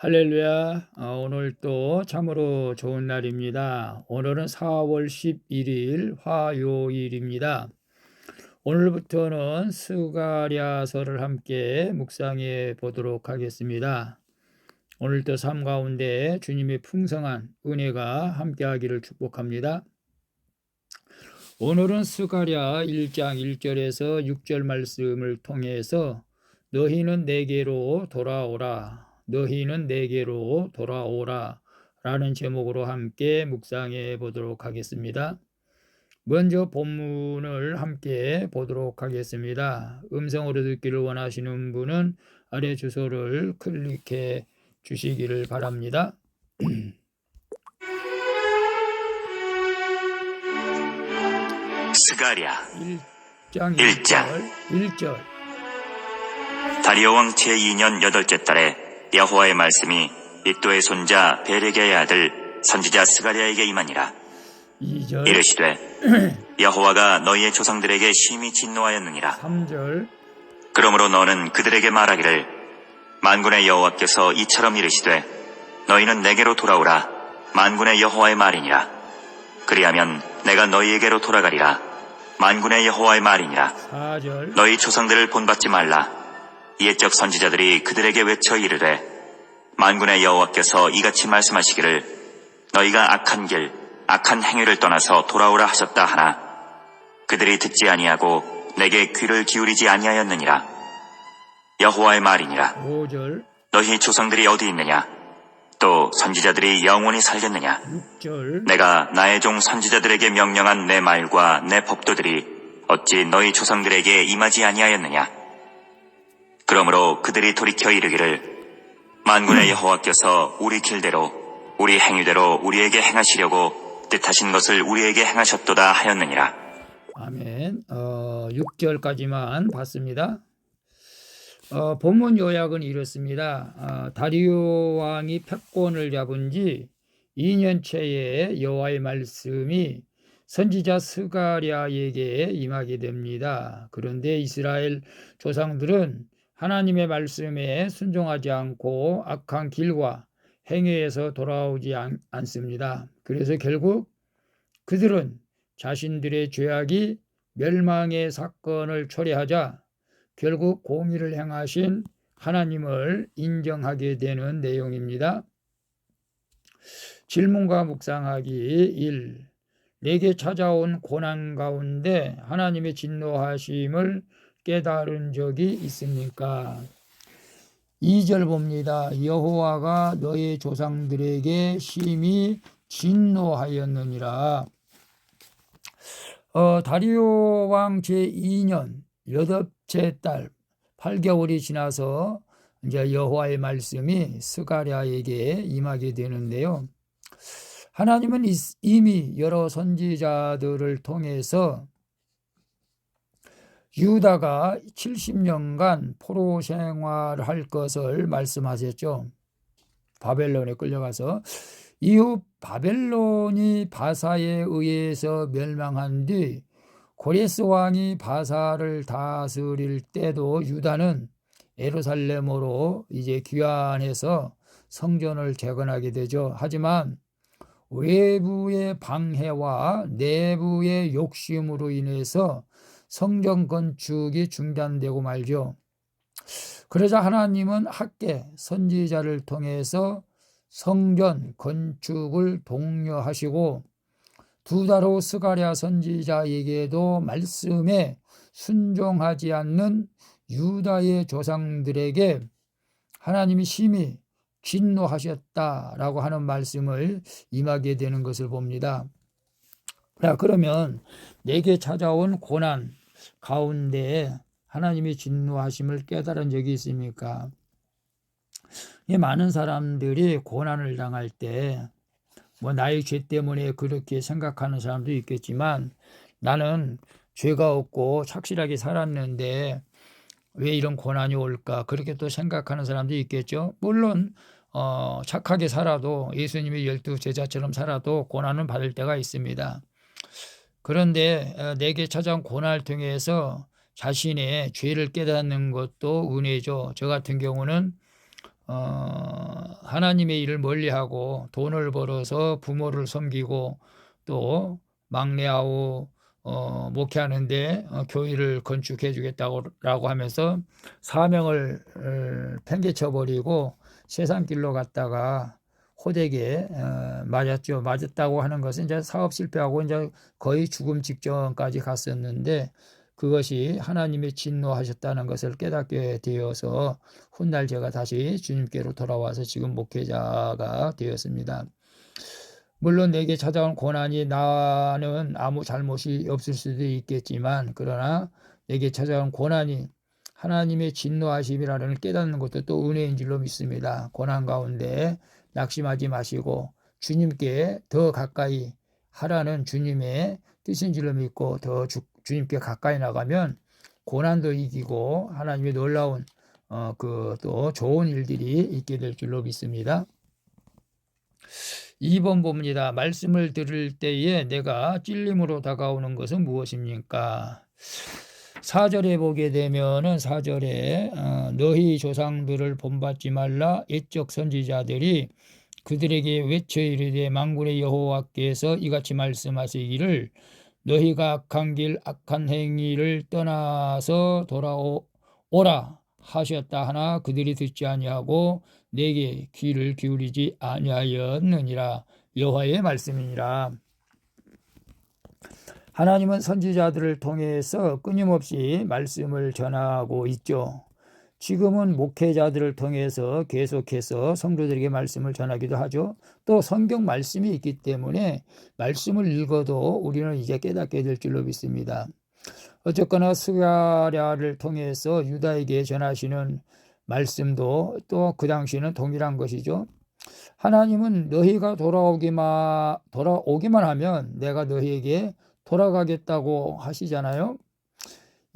할렐루야. 오늘 또 참으로 좋은 날입니다. 오늘은 4월 11일 화요일입니다. 오늘부터는 스가랴서를 함께 묵상해 보도록 하겠습니다. 오늘도 삶 가운데 주님의 풍성한 은혜가 함께하기를 축복합니다. 오늘은 스가랴 1장 1절에서 6절 말씀을 통해서 너희는 내게로 돌아오라, 너희는 내게로 돌아오라 라는 제목으로 함께 묵상해 보도록 하겠습니다. 먼저 본문을 함께 보도록 하겠습니다. 음성으로 듣기를 원하시는 분은 아래 주소를 클릭해 주시기를 바랍니다. 스가랴 1장 1절. 다리오 왕 제2년 8째 달에 여호와의 말씀이 iddo의 손자 베레게의 아들 선지자 스가랴에게 임하니라. 2절. 이르시되 여호와가 너희의 조상들에게 심히 진노하였느니라. 3절. 그러므로 너는 그들에게 말하기를 만군의 여호와께서 이처럼 이르시되 너희는 내게로 돌아오라. 만군의 여호와의 말이니라. 그리하면 내가 너희에게로 돌아가리라. 만군의 여호와의 말이니라. 4절. 너희 조상들을 본받지 말라. 옛적 선지자들이 그들에게 외쳐 이르되 만군의 여호와께서 이같이 말씀하시기를 너희가 악한 길 악한 행위를 떠나서 돌아오라 하셨다 하나 그들이 듣지 아니하고 내게 귀를 기울이지 아니하였느니라. 여호와의 말이니라. 5절. 너희 조상들이 어디 있느냐? 또 선지자들이 영원히 살겠느냐? 6절. 내가 나의 종 선지자들에게 명령한 내 말과 내 법도들이 어찌 너희 조상들에게 임하지 아니하였느냐? 그러므로 그들이 돌이켜 이르기를 만군의 여호와께서 우리 길대로 우리 행위대로 우리에게 행하시려고 뜻하신 것을 우리에게 행하셨도다 하였느니라. 아멘. 6절까지만 봤습니다. 본문 요약은 이렇습니다. 다리오 왕이 패권을 잡은 지 2년째에 여호와의 말씀이 선지자 스가랴에게 임하게 됩니다. 그런데 이스라엘 조상들은 하나님의 말씀에 순종하지 않고 악한 길과 행위에서 돌아오지 않습니다. 그래서 결국 그들은 자신들의 죄악이 멸망의 사건을 초래하자 결국 공의를 행하신 하나님을 인정하게 되는 내용입니다. 질문과 묵상하기 1. 내게 찾아온 고난 가운데 하나님의 진노하심을 깨달은 적이 있습니까? 2절 봅니다. 여호와가 너의 조상들에게 심히 진노하였느니라. 다리오 왕 제2년 8째 달 8개월이 지나서 이제 여호와의 말씀이 스가랴에게 임하게 되는데요. 하나님은 이미 여러 선지자들을 통해서 유다가 70년간 포로 생활을 할 것을 말씀하셨죠. 바벨론에 끌려가서 이후 바벨론이 바사에 의해서 멸망한 뒤 고레스 왕이 바사를 다스릴 때도 유다는 예루살렘으로 이제 귀환해서 성전을 재건하게 되죠. 하지만 외부의 방해와 내부의 욕심으로 인해서 성전 건축이 중단되고 말죠. 그러자 하나님은 학개 선지자를 통해서 성전 건축을 독려하시고 두 달 후 스가랴 선지자에게도 말씀에 순종하지 않는 유다의 조상들에게 하나님이 심히 진노하셨다라고 하는 말씀을 임하게 되는 것을 봅니다. 그러면 내게 찾아온 고난 가운데 하나님의 진노하심을 깨달은 적이 있습니까? 많은 사람들이 고난을 당할 때 나의 죄 때문에 그렇게 생각하는 사람도 있겠지만 나는 죄가 없고 착실하게 살았는데 왜 이런 고난이 올까 그렇게 또 생각하는 사람도 있겠죠. 물론 착하게 살아도 예수님의 12제자처럼 살아도 고난은 받을 때가 있습니다. 그런데 내게 찾아온 고난을 통해서 자신의 죄를 깨닫는 것도 은혜죠. 저 같은 경우는 하나님의 일을 멀리하고 돈을 벌어서 부모를 섬기고 또 막내아우 목회하는데 교회를 건축해 주겠다고 하면서 사명을 팽개쳐 버리고 세상 길로 갔다가 호되게 맞았죠. 맞았다고 하는 것은 이제 사업 실패하고 이제 거의 죽음 직전까지 갔었는데 그것이 하나님의 진노하셨다는 것을 깨닫게 되어서 훗날 제가 다시 주님께로 돌아와서 지금 목회자가 되었습니다. 물론 내게 찾아온 고난이 나는 아무 잘못이 없을 수도 있겠지만 그러나 내게 찾아온 고난이 하나님의 진노하심이라는 깨닫는 것도 또 은혜인 줄로 믿습니다. 고난 가운데 낙심하지 마시고 주님께 더 가까이 하라는 주님의 뜻인 줄로 믿고 더 주님께 가까이 나가면 고난도 이기고 하나님의 놀라운 또 좋은 일들이 있게 될 줄로 믿습니다. 2번 봅니다. 말씀을 들을 때에 내가 찔림으로 다가오는 것은 무엇입니까? 4절에 보게 되면은 4절에 너희 조상들을 본받지 말라 옛적 선지자들이 그들에게 외쳐 이르되 만군의 여호와께서 이같이 말씀하시기를 너희가 악한 길 악한 행위를 떠나서 돌아오라 하셨다 하나 그들이 듣지 아니하고 내게 귀를 기울이지 아니하였느니라. 여호와의 말씀이니라. 하나님은 선지자들을 통해서 끊임없이 말씀을 전하고 있죠. 지금은 목회자들을 통해서 계속해서 성도들에게 말씀을 전하기도 하죠. 또 성경 말씀이 있기 때문에 말씀을 읽어도 우리는 이제 깨닫게 될 줄로 믿습니다. 어쨌거나 스가랴를 통해서 유다에게 전하시는 말씀도 또 그 당시에는 동일한 것이죠. 하나님은 너희가 돌아오기만 하면 내가 너희에게 돌아가겠다고 하시잖아요.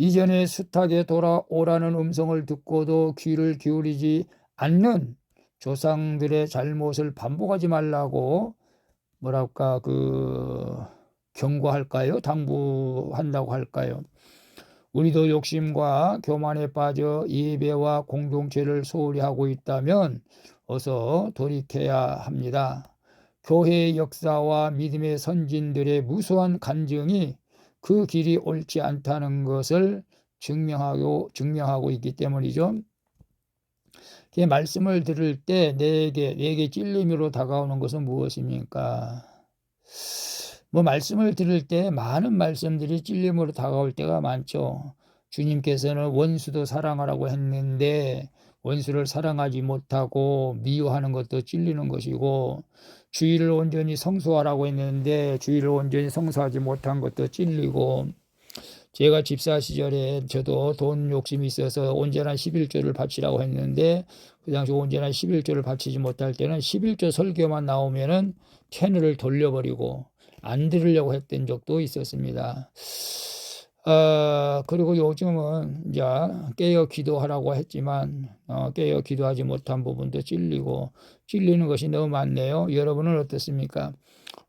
이전에 숱하게 돌아오라는 음성을 듣고도 귀를 기울이지 않는 조상들의 잘못을 반복하지 말라고 경고할까요? 당부한다고 할까요? 우리도 욕심과 교만에 빠져 예배와 공동체를 소홀히 하고 있다면 어서 돌이켜야 합니다. 교회의 역사와 믿음의 선진들의 무수한 간증이 그 길이 옳지 않다는 것을 증명하고 있기 때문이죠. 말씀을 들을 때 내게 찔림으로 다가오는 것은 무엇입니까? 말씀을 들을 때 많은 말씀들이 찔림으로 다가올 때가 많죠. 주님께서는 원수도 사랑하라고 했는데 원수를 사랑하지 못하고 미워하는 것도 찔리는 것이고 주의를 온전히 성수하라고 했는데 주의를 온전히 성수하지 못한 것도 찔리고 제가 집사 시절에 저도 돈 욕심이 있어서 온전한 11조를 바치라고 했는데 그 당시 온전한 11조를 바치지 못할 때는 11조 설교만 나오면은 채널을 돌려버리고 안 들으려고 했던 적도 있었습니다. 그리고 요즘은 이제 깨어 기도하라고 했지만 깨어 기도하지 못한 부분도 찔리는 것이 너무 많네요. 여러분은 어떻습니까?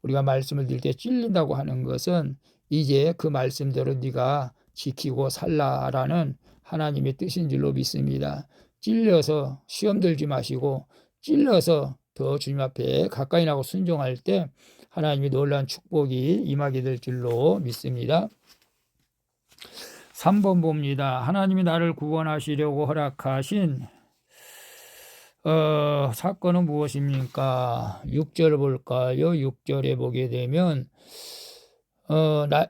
우리가 말씀을 들을 때 찔린다고 하는 것은 이제 그 말씀대로 네가 지키고 살라라는 하나님의 뜻인 줄로 믿습니다. 찔려서 시험 들지 마시고 찔려서 더 주님 앞에 가까이 나고 순종할 때 하나님의 놀라운 축복이 임하게 될 줄로 믿습니다. 3번 봅니다. 하나님이 나를 구원하시려고 허락하신 사건은 무엇입니까? 6절 볼까요? 6절에 보게 되면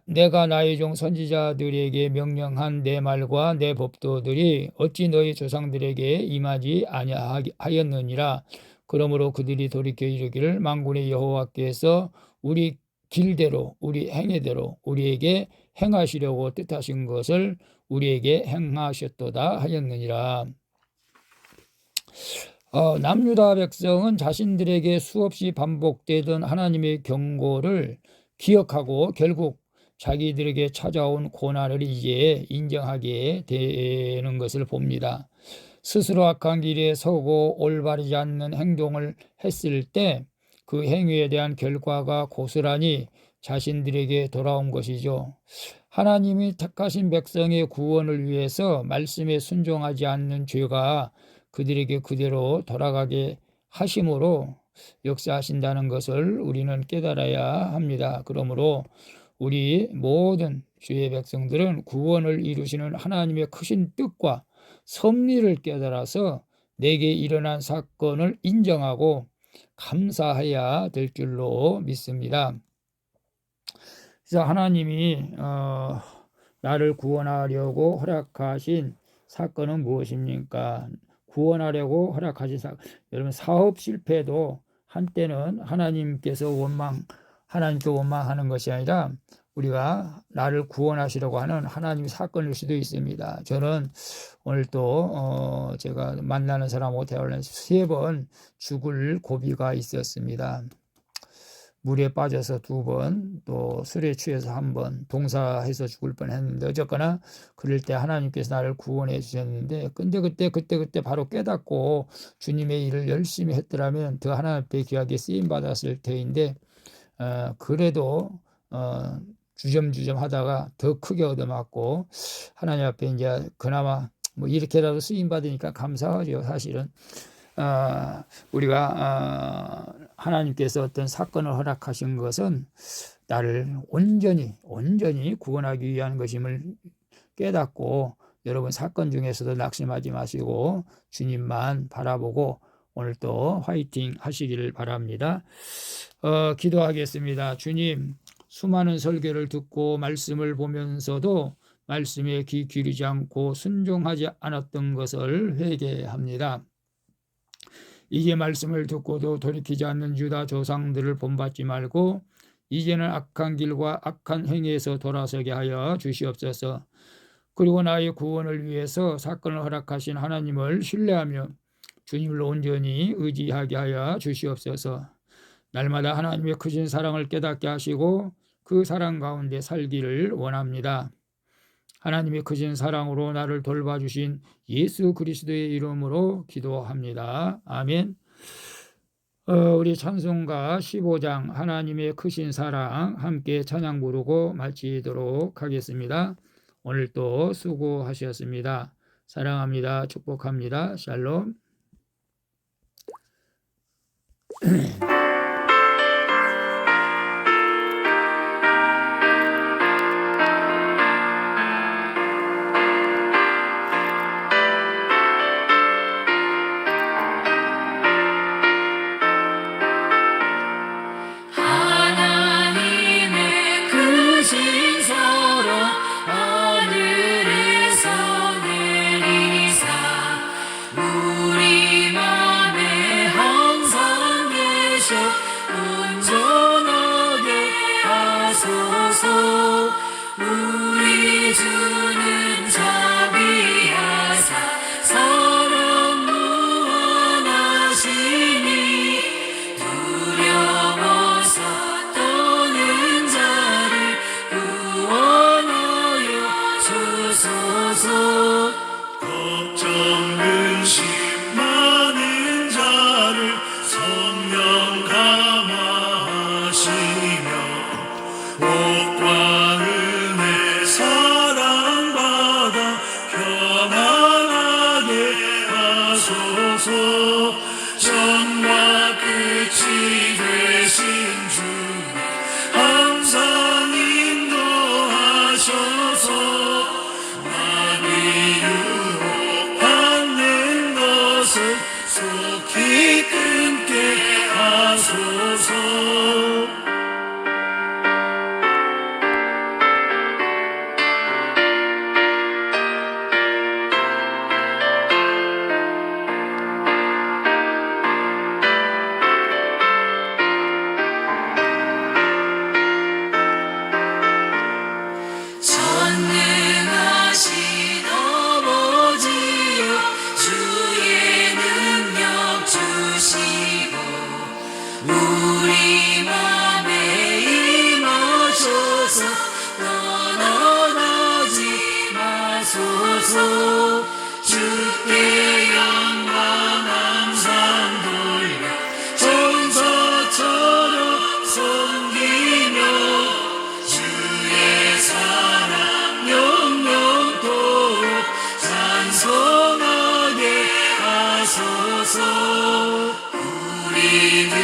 내가 나의 종 선지자들에게 명령한 내 말과 내 법도들이 어찌 너희 조상들에게 임하지 아니하였느니라. 그러므로 그들이 돌이켜 이르기를 만군의 여호와께서 우리 길대로 우리 행위대로 우리에게 행하시려고 뜻하신 것을 우리에게 행하셨도다 하였느니라. 남유다 백성은 자신들에게 수없이 반복되던 하나님의 경고를 기억하고 결국 자기들에게 찾아온 고난을 이제 인정하게 되는 것을 봅니다. 스스로 악한 길에 서고 올바르지 않는 행동을 했을 때 그 행위에 대한 결과가 고스란히 자신들에게 돌아온 것이죠. 하나님이 택하신 백성의 구원을 위해서 말씀에 순종하지 않는 죄가 그들에게 그대로 돌아가게 하심으로 역사하신다는 것을 우리는 깨달아야 합니다. 그러므로 우리 모든 주의 백성들은 구원을 이루시는 하나님의 크신 뜻과 섭리를 깨달아서 내게 일어난 사건을 인정하고 감사해야 될 줄로 믿습니다. 그래서 하나님이 나를 구원하려고 허락하신 사건은 무엇입니까? 구원하려고 허락하신 사건. 여러분, 사업 실패도 한때는 하나님께 원망하는 것이 아니라 우리가 나를 구원하시려고 하는 하나님의 사건일 수도 있습니다. 저는 오늘 또 제가 만나는 사람하고 대화를 해서 3번 죽을 고비가 있었습니다. 물에 빠져서 2번, 또 술에 취해서 1번, 동사해서 죽을 뻔했는데 어쨌거나 그럴 때 하나님께서 나를 구원해 주셨는데, 근데 그때 바로 깨닫고 주님의 일을 열심히 했더라면 더 하나님 앞에 귀하게 쓰임 받았을 터인데 그래도 주점주점 하다가 더 크게 얻어맞고 하나님 앞에 이제 그나마 뭐 이렇게라도 쓰임 받으니까 감사하죠. 사실은 우리가 하나님께서 어떤 사건을 허락하신 것은 나를 온전히 구원하기 위한 것임을 깨닫고, 여러분 사건 중에서도 낙심하지 마시고 주님만 바라보고 오늘 또 화이팅 하시기를 바랍니다. 기도하겠습니다. 주님, 수많은 설교를 듣고 말씀을 보면서도 말씀에 귀 기울이지 않고 순종하지 않았던 것을 회개합니다. 이제 말씀을 듣고도 돌이키지 않는 유다 조상들을 본받지 말고 이제는 악한 길과 악한 행위에서 돌아서게 하여 주시옵소서. 그리고 나의 구원을 위해서 사건을 허락하신 하나님을 신뢰하며 주님을 온전히 의지하게 하여 주시옵소서. 날마다 하나님의 크신 사랑을 깨닫게 하시고 그 사랑 가운데 살기를 원합니다. 하나님의 크신 사랑으로 나를 돌봐주신 예수 그리스도의 이름으로 기도합니다. 아멘. 우리 찬송가 15장 하나님의 크신 사랑 함께 찬양 부르고 마치도록 하겠습니다. 오늘도 수고하셨습니다. 사랑합니다. 축복합니다. 샬롬. 우리 주는 자비하사 사랑 무한하시니 두려워서 떠는 자를 구원하여 주소서. 걱정 근심 많은 자를 성령 감화하시며 복과 은혜 사랑받아 평안하게 하소서. 전과 끝이 되신 주 항상 인도하셔서 마귀 유혹받는 것을 속히 끊게 하소서. 전능하신 아버지여 주의 능력 주시고 우리 맘에 임하셔서 떠나가지 마소서. 주께 영광 항상 돌려 전사처럼 섬기며 주의 사랑 영영토록 찬송하게 하소서. 믿음